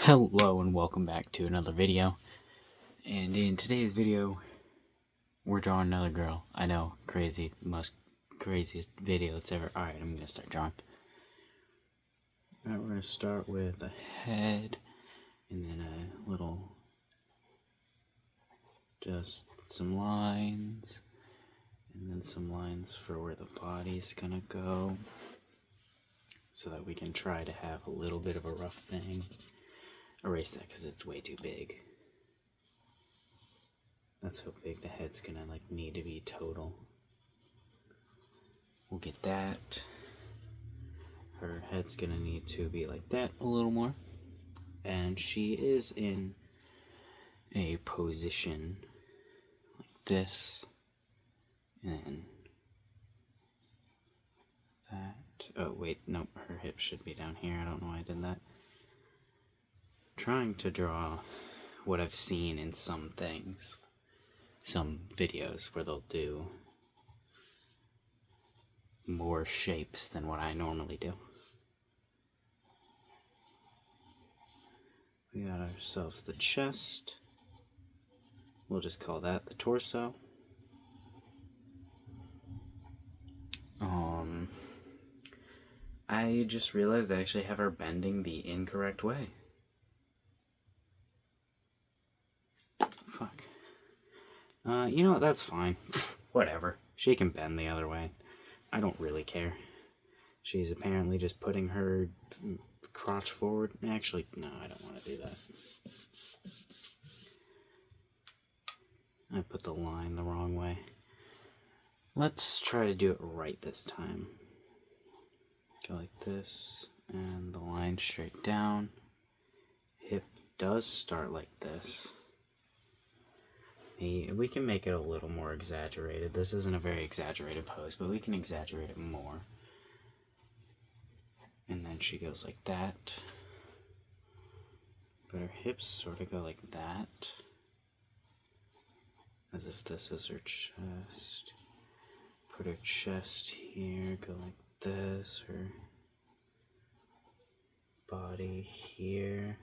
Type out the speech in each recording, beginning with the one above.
Hello and welcome back to another video. And in today's video, we're drawing another girl. I know, crazy, most craziest video that's ever. Alright, I'm gonna start drawing. Alright, we're gonna start with a head, and then a little, just some lines, and then some lines for where the body's gonna go, so that we can try to have a little bit of a rough thing. Erase that because it's way too big. That's how big the head's gonna need to be total. We'll get that. Her head's gonna need to be like that a little more. And she is in a position like this. And that. Oh wait, nope, her hip should be down here. I don't know why I did that. Trying to draw what I've seen in some things. Some videos where they'll do more shapes than what I normally do. We got ourselves the chest. We'll just call that the torso. I just realized I actually have her bending the incorrect way. Fuck. You know what, that's fine. Whatever. She can bend the other way. I don't really care. She's apparently just putting her crotch forward. Actually, no, I don't want to do that. I put the line the wrong way. Let's try to do it right this time. Go like this, and the line straight down. Hip does start like this. We can make it a little more exaggerated. This isn't a very exaggerated pose, but we can exaggerate it more. And then she goes like that. But her hips sort of go like that. As if this is her chest. Put her chest here, go like this. Her body here.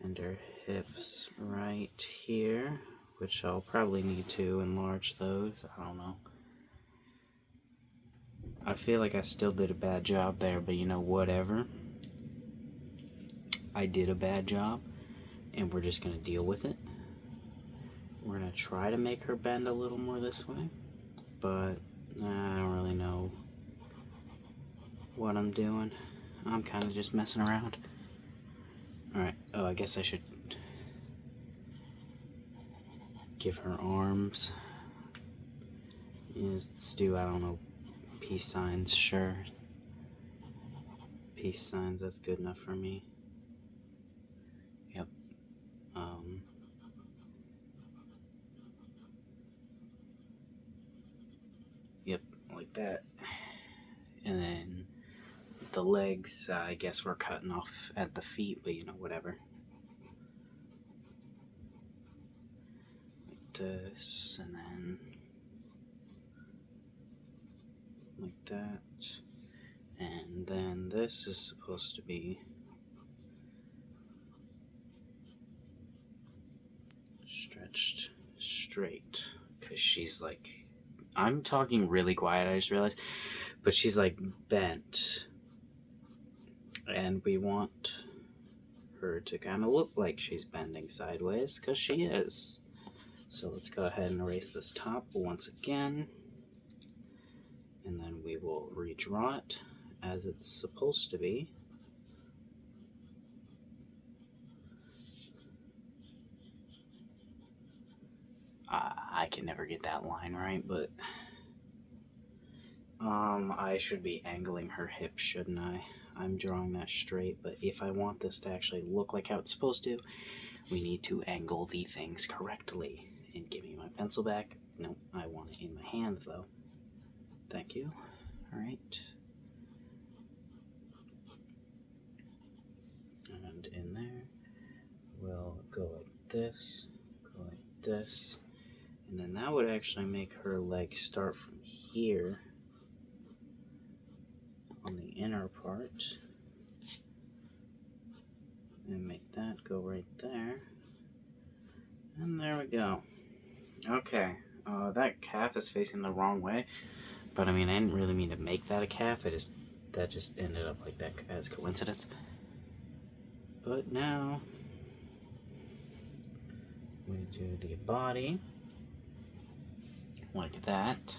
And her hips right here, which I'll probably need to enlarge those. I don't know. I feel like I still did a bad job there, but you know, whatever. I did a bad job, and we're just going to deal with it. We're going to try to make her bend a little more this way, but I don't really know what I'm doing. I'm kind of just messing around. Alright, oh, I guess I should give her arms. Let's do, I don't know, peace signs, sure. Peace signs, that's good enough for me. Yep. Yep, like that. And then the legs, I guess we're cutting off at the feet, but you know, whatever. Like this, and then like that. And then this is supposed to be stretched straight, because she's like, I'm talking really quiet, I just realized, but she's like bent. And we want her to kind of look like she's bending sideways, because she is. So let's go ahead and erase this top once again. And then we will redraw it as it's supposed to be. I can never get that line right, but I should be angling her hip, shouldn't I? I'm drawing that straight, but if I want this to actually look like how it's supposed to, we need to angle the things correctly. And give me my pencil back. No, I want it in my hand though. Thank you. Alright. And in there, we'll go like this, go like this, and then that would actually make her legs start from here on the inner part, And make that go right there. And there we go. Okay, that calf is facing the wrong way. But I mean, I didn't really mean to make that a calf. That just ended up like that as coincidence. But now we do the body like that,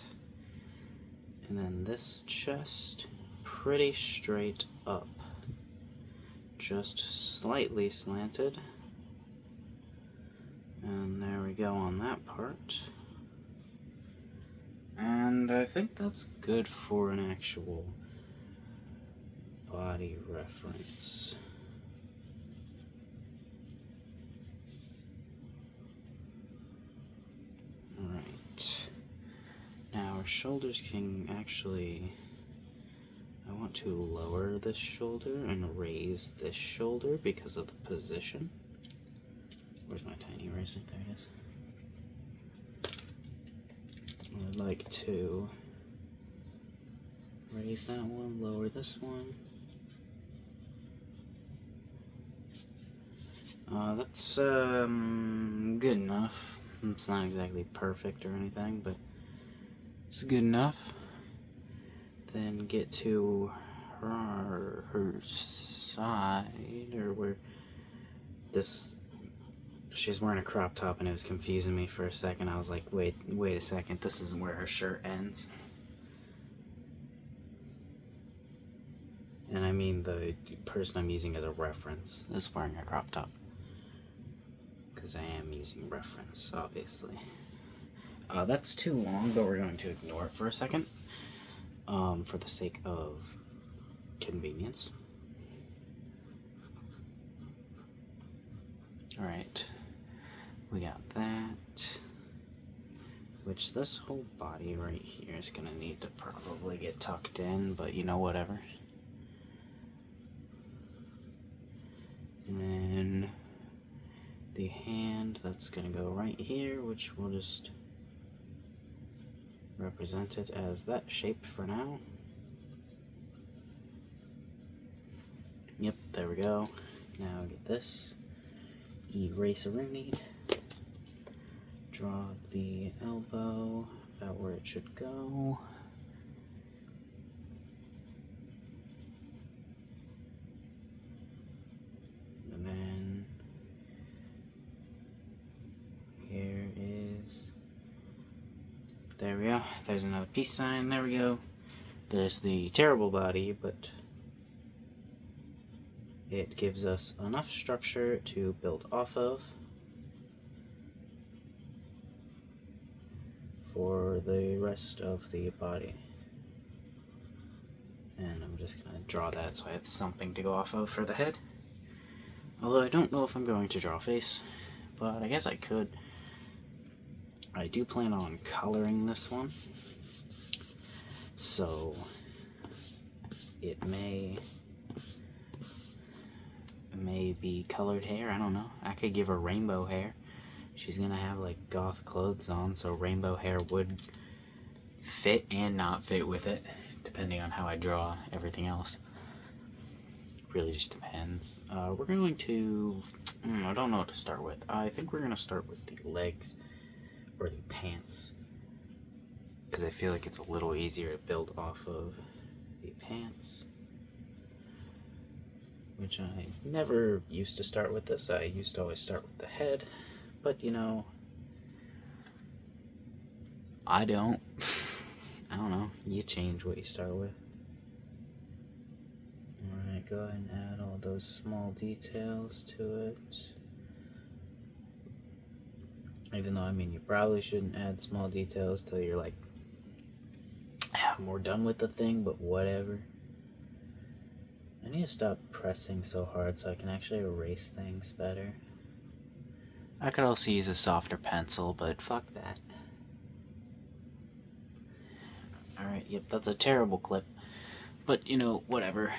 and then this chest pretty straight up, just slightly slanted. And there we go on that part. And I think that's good for an actual body reference. Alright. Now our shoulders can actually... I want to lower this shoulder and raise this shoulder because of the position. Where's my tiny eraser? There it is. I'd like to raise that one, lower this one. That's good enough. It's not exactly perfect or anything, but it's good enough. Then get to her side, or where this... She's wearing a crop top and it was confusing me for a second. I was like, wait a second, this isn't where her shirt ends. And I mean the person I'm using as a reference is wearing a crop top. Because I am using reference, obviously. That's too long, but we're going to ignore it for a second. For the sake of convenience. Alright. We got that, which this whole body right here is gonna need to probably get tucked in, but you know, whatever. And then the hand, that's gonna go right here, which we'll just represent it as that shape for now. Yep, there we go. Now get this. Eraser-oonie. Draw the elbow about where it should go. And then here is... There we go. There's another peace sign. There we go. There's the terrible body, but it gives us enough structure to build off of for the rest of the body. And I'm just going to draw that so I have something to go off of for the head. Although I don't know if I'm going to draw a face, but I guess I could. I do plan on coloring this one, so it may be colored hair. I don't know. I could give her rainbow hair. She's gonna have like goth clothes on, so rainbow hair would fit and not fit with it, depending on how I draw everything else. Really just depends. We're going to... I don't know what to start with. I think we're going to start with the legs, or the pants, because I feel like it's a little easier to build off of the pants, which I never used to start with this. I used to always start with the head, but you know, I don't. I don't know. You change what you start with. Alright, go ahead and add all those small details to it. Even though, I mean, you probably shouldn't add small details till you're like more done with the thing, but whatever. I need to stop pressing so hard so I can actually erase things better. I could also use a softer pencil, but fuck that. Alright, yep, that's a terrible clip. But, you know, whatever.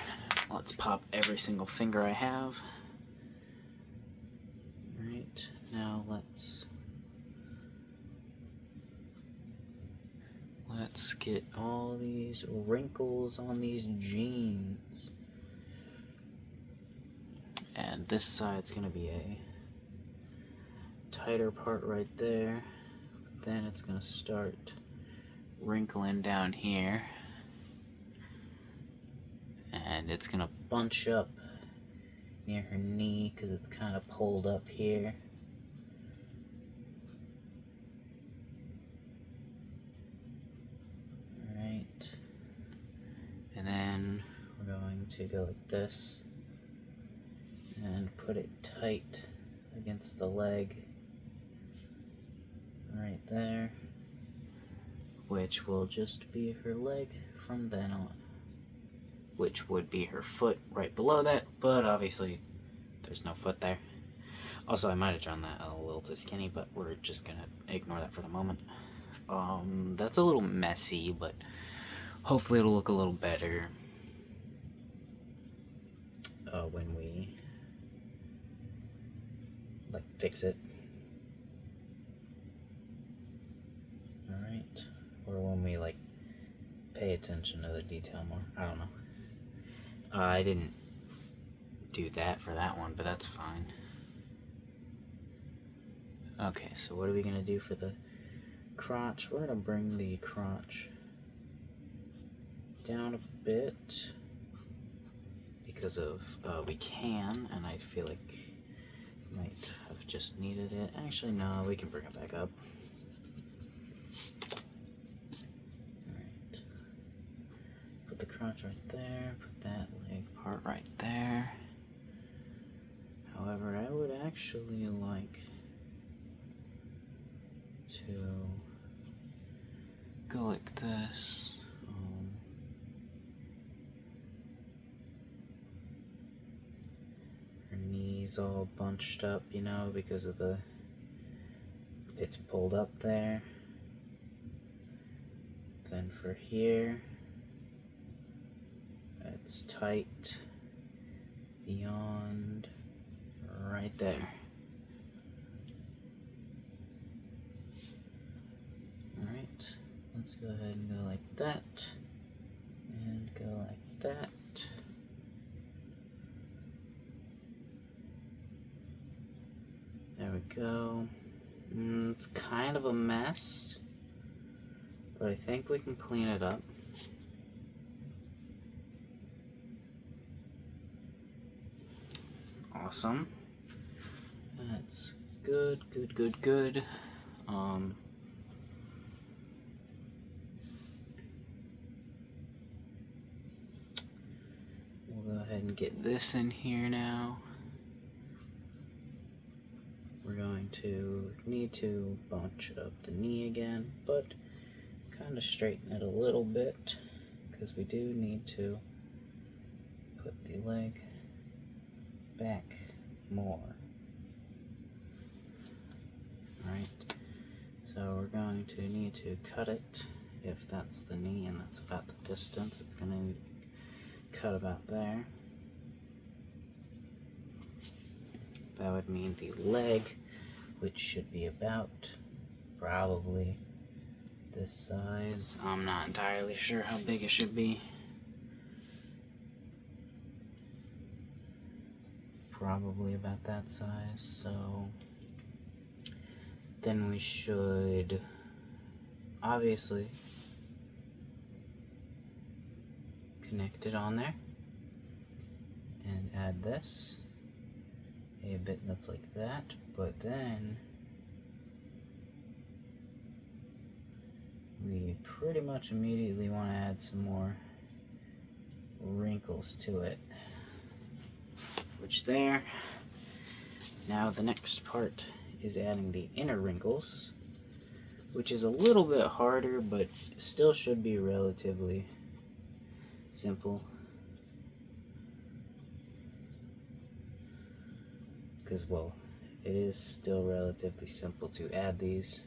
Let's pop every single finger I have. Alright, now let's get all these wrinkles on these jeans. And this side's gonna be a tighter part right there. Then it's gonna start wrinkling down here. And it's gonna bunch up near her knee because it's kind of pulled up here. Alright. And then we're going to go like this and put it tight against the leg right there, which will just be her leg from then on, which would be her foot right below that, but obviously there's no foot there. Also, I might have drawn that a little too skinny, but we're just gonna ignore that for the moment. That's a little messy, but hopefully it'll look a little better when we like fix it. Alright, or when we like pay attention to the detail more. I don't know. I didn't do that for that one, but that's fine. Okay, so what are we gonna do for the crotch? We're gonna bring the crotch down a bit because of we can, and I feel like might have just needed it. Actually, no, we can bring it back up. Alright. Put the crotch right there, put that leg part right there. However, I would actually like to go like this. Her knees all bunched up, you know, because of it's pulled up there. Then for here, it's tight beyond right there. Alright, let's go ahead and go like that, and go like that. There we go. It's kind of a mess, but I think we can clean it up. Awesome. That's good, good, good, good. We'll go ahead and get this in here now. We're going to need to bunch up the knee again, but kind of straighten it a little bit because we do need to put the leg back more. Alright, so we're going to need to cut it if that's the knee and that's about the distance. It's going to cut about there. That would mean the leg, which should be about probably this size. I'm not entirely sure how big it should be. Probably about that size, so then we should obviously connect it on there and add this. A bit that's like that, but then we pretty much immediately want to add some more wrinkles to it, which there. Now the next part is adding the inner wrinkles, which is a little bit harder, but still should be relatively simple. Because, well, it is still relatively simple to add these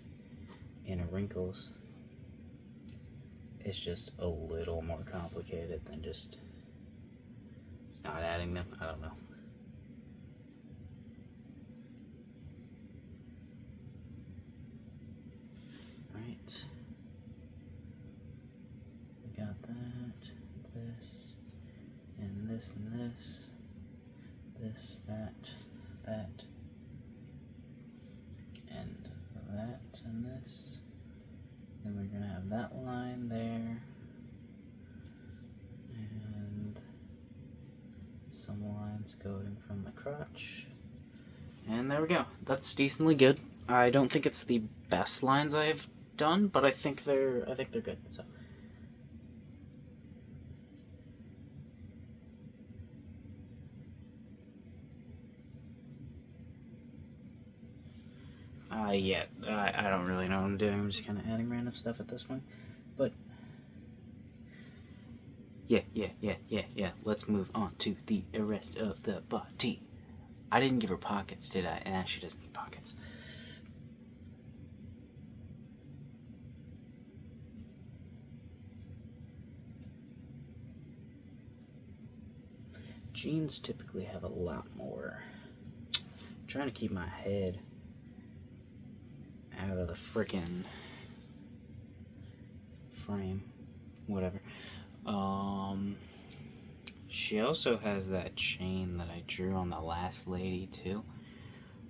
inner wrinkles. It's just a little more complicated than just not adding them. I don't know. Right. We got that, this, and this, and this, this, that, and that, and this. Then we're gonna have that line there, and some lines going from the crotch. And there we go. That's decently good. I don't think it's the best lines I've done, but I think they're good. So. Yeah, I don't really know what I'm doing. I'm just kind of adding random stuff at this point. But, yeah. Let's move on to the rest of the body. I didn't give her pockets, did I? And she doesn't need pockets. Jeans typically have a lot more. I'm trying to keep my head out of the frickin' frame, whatever. She also has that chain that I drew on the last lady too,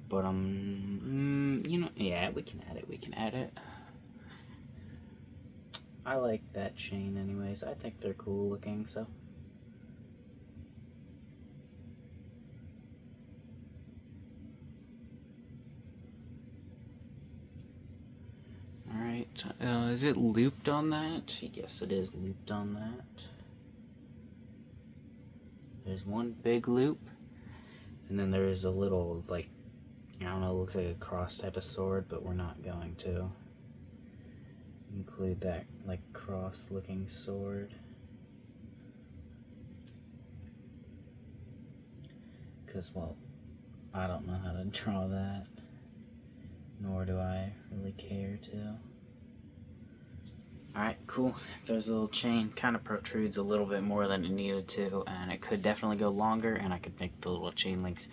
but you know, yeah, we can add it. I like that chain anyways. I think they're cool looking, so. Alright, is it looped on that? Yes, it is looped on that. There's one big loop, and then there is a little, like, I don't know, it looks like a cross type of sword, but we're not going to include that, like, cross-looking sword. Because, well, I don't know how to draw that, nor do I really care to. Alright, cool. There's a little chain, kind of protrudes a little bit more than it needed to, and it could definitely go longer, and I could make the little chain links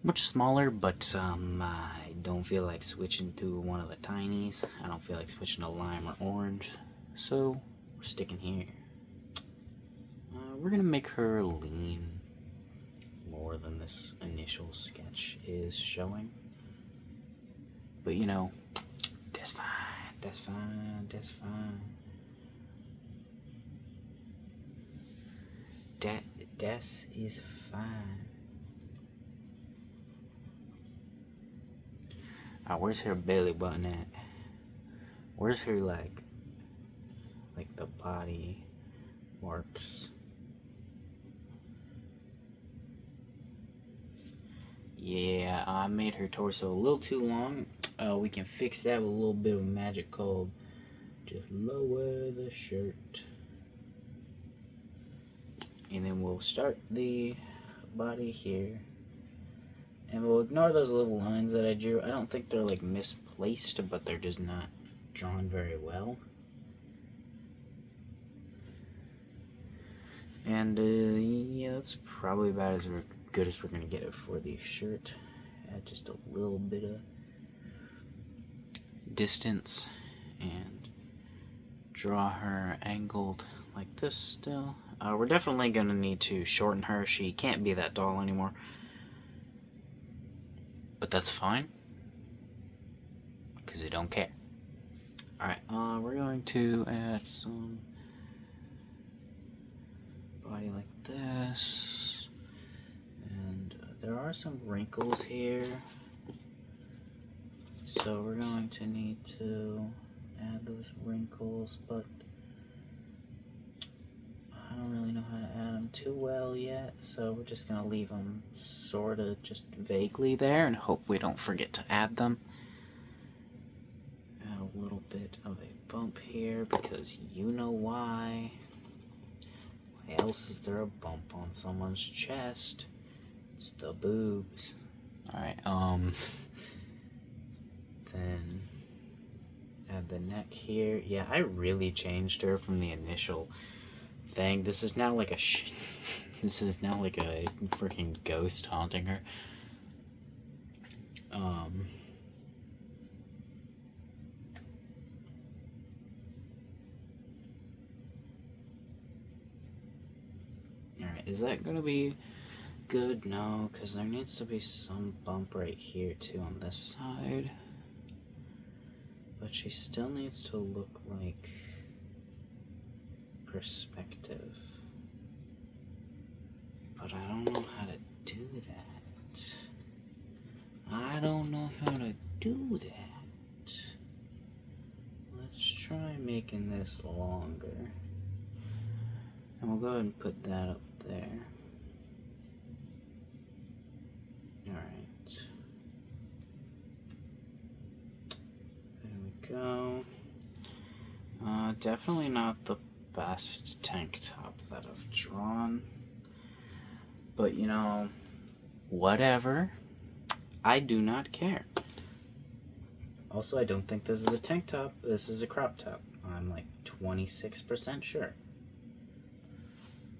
much smaller, but I don't feel like switching to one of the tinies. I don't feel like switching to lime or orange, so we're sticking here. We're gonna make her lean more than this initial sketch is showing. But you know, that's fine. That's fine. That is fine. Where's her belly button at? Where's her like the body marks? Yeah, I made her torso a little too long. We can fix that with a little bit of magic called just lower the shirt. And then we'll start the body here. And we'll ignore those little lines that I drew. I don't think they're like misplaced, but they're just not drawn very well. And yeah, that's probably about as good as we're gonna get it for the shirt. Add just a little bit of distance and draw her angled like this still. We're definitely gonna need to shorten her. She can't be that tall anymore, but that's fine because I don't care. Alright, we're going to add some body like this, and there are some wrinkles here, so we're going to need to add those wrinkles, but I don't really know how to add them too well yet, so we're just going to leave them sort of just vaguely there and hope we don't forget to add them. Add a little bit of a bump here because you know why. Why else is there a bump on someone's chest? It's the boobs. Alright, then add the neck here. Yeah, I really changed her from the initial thing. This is now like a this is now like a freaking ghost haunting her. Alright, is that gonna be good? No, because there needs to be some bump right here too on this side. But she still needs to look like perspective. But I don't know how to do that. I don't know how to do that. Let's try making this longer. And we'll go ahead and put that up there. Alright. There we go. Definitely not the best tank top that I've drawn. But you know, whatever. I do not care. Also, I don't think this is a tank top. This is a crop top. I'm like 26% sure.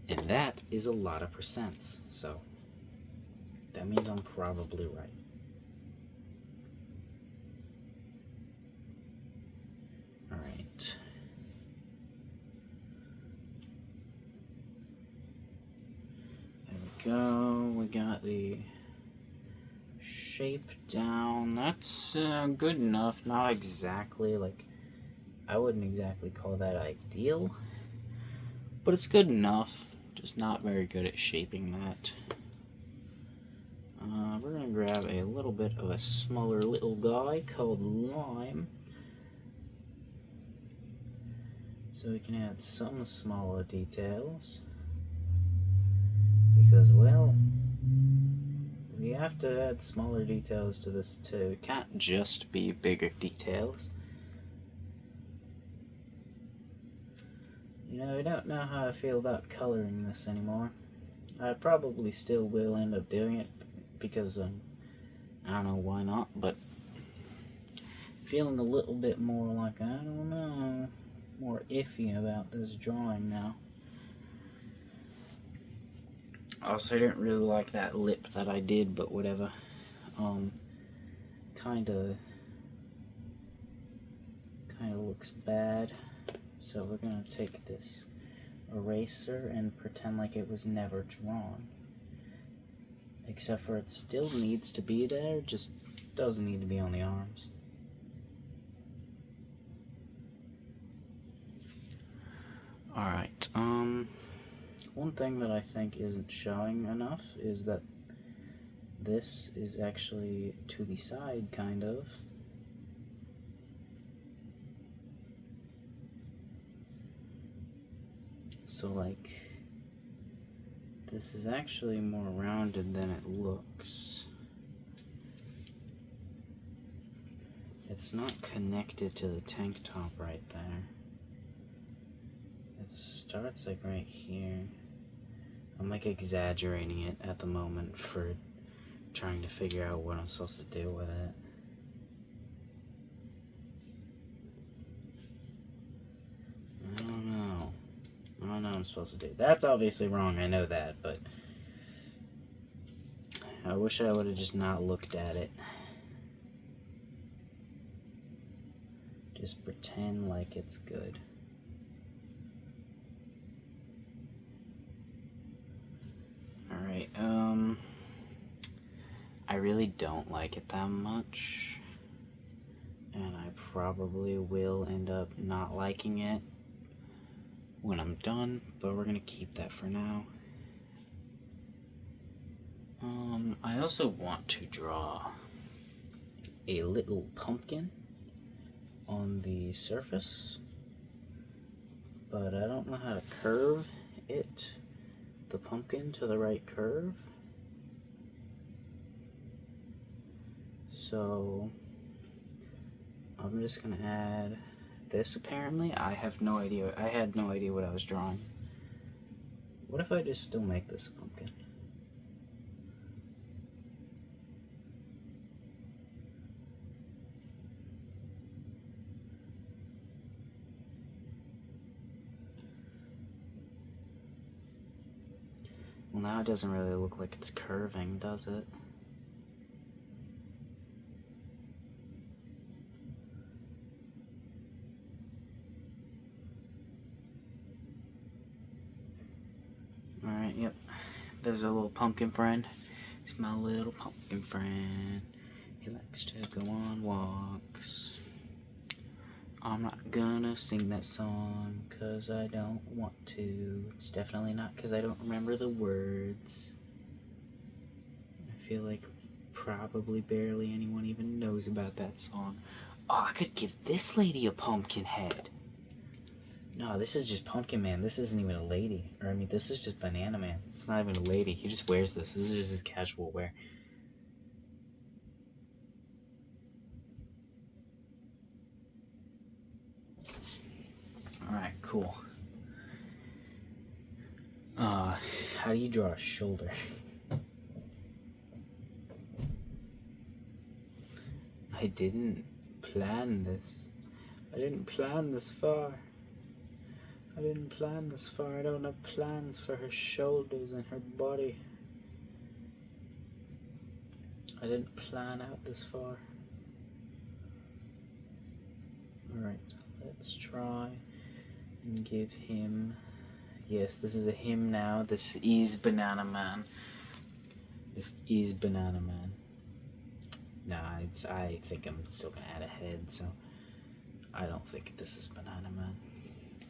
And that is a lot of percents. So that means I'm probably right. All right. There we go. We got the shape down. That's good enough. Not exactly like, I wouldn't exactly call that ideal, but it's good enough. Just not very good at shaping that. We're gonna grab a little bit of a smaller little guy called Lime, so we can add some smaller details, because, well, we have to add smaller details to this too. It can't just be bigger details. You know, I don't know how I feel about coloring this anymore. I probably still will end up doing it because I don't know why not, but feeling a little bit more like, I don't know, more iffy about this drawing now. Also, I didn't really like that lip that I did, but whatever. Kinda looks bad. So we're gonna take this eraser and pretend like it was never drawn. Except for it still needs to be there, just doesn't need to be on the arms. Alright, one thing that I think isn't showing enough is that this is actually to the side, kind of. So, like, this is actually more rounded than it looks. It's not connected to the tank top right there. It starts like right here. I'm like exaggerating it at the moment for trying to figure out what I'm supposed to do with it. I don't know what I'm supposed to do. That's obviously wrong, I know that, but I wish I would have just not looked at it. Just pretend like it's good. Alright, I really don't like it that much, and I probably will end up not liking it when I'm done, but we're gonna keep that for now. I also want to draw a little pumpkin on the surface, but I don't know how to curve it, the pumpkin, to the right curve. So I'm just gonna add this. Apparently I have no idea. I had no idea what I was drawing. What if I just still make this a pumpkin? Well, now it doesn't really look like it's curving, does it? Alright, yep. there's a little pumpkin friend. He's my little pumpkin friend. He likes to go on walks. I'm not gonna sing that song because I don't want to. It's definitely not because I don't remember the words. I feel like probably barely anyone even knows about that song. Oh, I could give this lady a pumpkin head. No, this is just Pumpkin Man. This isn't even a lady. Or, I mean, this is just Banana Man. It's not even a lady. He just wears this. This is just his casual wear. Alright, cool. How do you draw a shoulder? I didn't plan this. I didn't plan this far. I didn't plan this far. I don't have plans for her shoulders and her body. I didn't plan out this far. Alright, let's try and give him... Yes, this is a him now. This is Banana Man. This is Banana Man. Nah, I think I'm still gonna add a head, so I don't think this is Banana Man.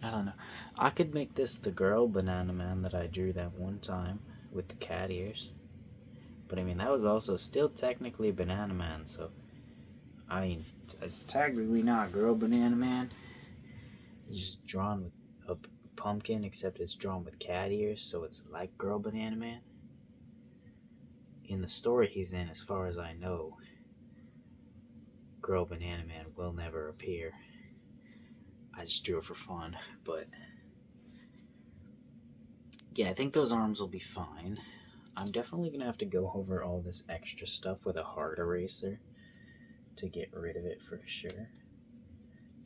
I don't know. I could make this the girl Banana Man that I drew that one time with the cat ears. But I mean, that was also still technically Banana Man, so I mean, it's technically not Girl Banana Man. It's just drawn with a pumpkin, except it's drawn with cat ears, so it's like Girl Banana Man. In the story he's in, as far as I know, Girl Banana Man will never appear. I just drew it for fun, but yeah, I think those arms will be fine. I'm definitely gonna have to go over all this extra stuff with a hard eraser to get rid of it for sure.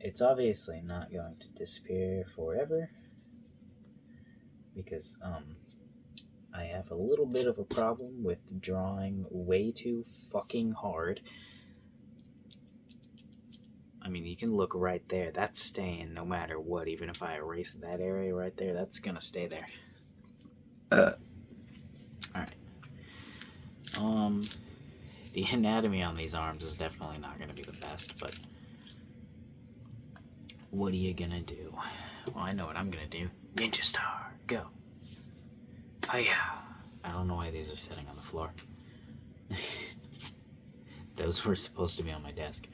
It's obviously not going to disappear forever because I have a little bit of a problem with drawing way too fucking hard. I mean, you can look right there. That's staying no matter what. Even if I erase that area right there, that's gonna stay there. Alright. The anatomy on these arms is definitely not gonna be the best, but what are you gonna do? Well, I know what I'm gonna do. Ninja Star, go. Hiya. I don't know why these are sitting on the floor. Those were supposed to be on my desk.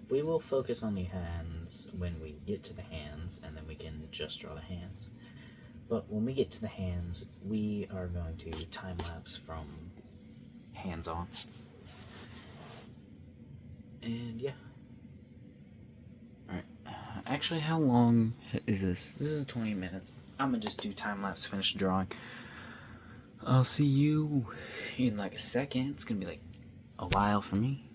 We will focus on the hands when we get to the hands, and then we can just draw the hands. But when we get to the hands, we are going to time-lapse from hands on. And yeah. Alright. Actually, how long is this? This is 20 minutes. I'm gonna just do time-lapse, finish drawing. I'll see you in like a second. It's gonna be like a while for me.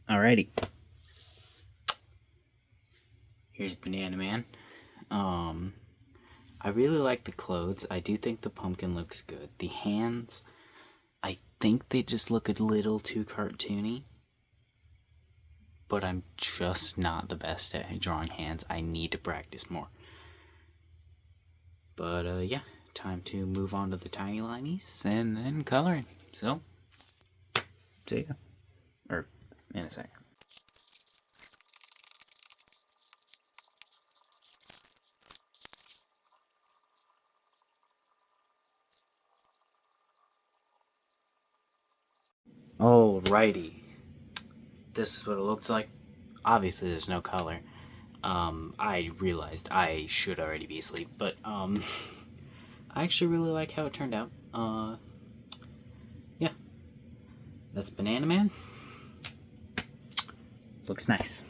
Alrighty. Here's Banana Man. I really like the clothes. I do think the pumpkin looks good. The hands, I think they just look a little too cartoony. But I'm just not the best at drawing hands. I need to practice more. But yeah, time to move on to the tiny linies and then coloring. So, see ya. Or in a second. Alrighty. This is what it looks like. Obviously, there's no color. I realized I should already be asleep, but I actually really like how it turned out. Yeah. That's Banana Man. Looks nice.